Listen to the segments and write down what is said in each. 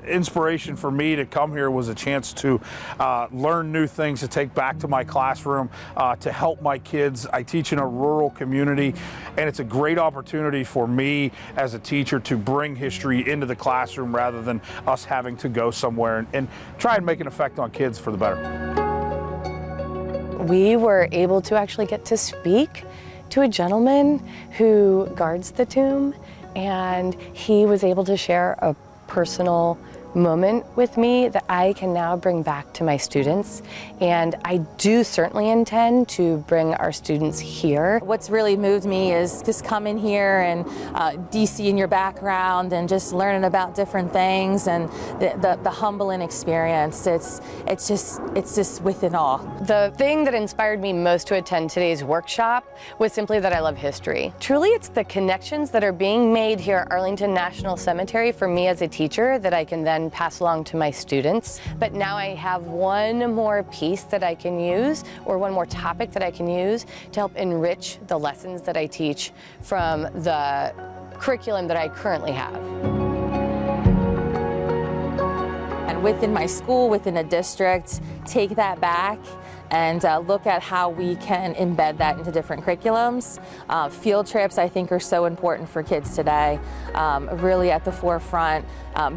inspiration for me to come here was a chance to learn new things to take back to my classroom, to help my kids. I teach in a rural community, and it's a great opportunity for me as a teacher to bring history into the classroom rather than us having to go somewhere and try and make an effect on kids for the better. We were able to actually get to speak to a gentleman who guards the tomb, and he was able to share a personal moment with me that I can now bring back to my students, and I do certainly intend to bring our students here. What's really moved me is just coming here and DC in your background and just learning about different things and the humbling experience. It's just with it all. The thing that inspired me most to attend today's workshop was simply that I love history. Truly, it's the connections that are being made here at Arlington National Cemetery for me as a teacher that I can then pass along to my students. But now I have one more piece that I can use, or one more topic that I can use to help enrich the lessons that I teach from the curriculum that I currently have. And within my school, within a district, take that back and look at how we can embed that into different curriculums. Field trips, I think, are so important for kids today, really at the forefront.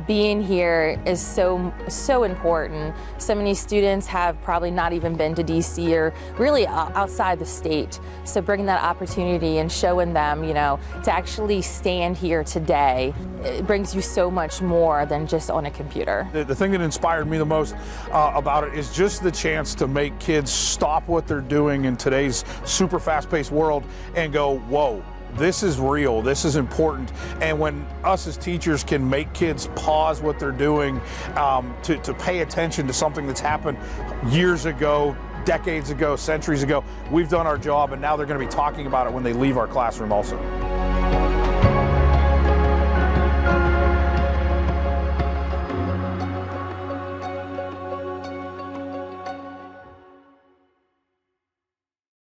Being here is so important. So many students have probably not even been to DC or really outside the state. So bringing that opportunity and showing them, you know, to actually stand here today, it brings you so much more than just on a computer. The thing that inspired me the most about it is just the chance to make kids stop what they're doing in today's super fast-paced world and go, whoa, this is real, this is important. And when us as teachers can make kids pause what they're doing to pay attention to something that's happened years ago, decades ago, centuries ago, we've done our job, and now they're going to be talking about it when they leave our classroom also.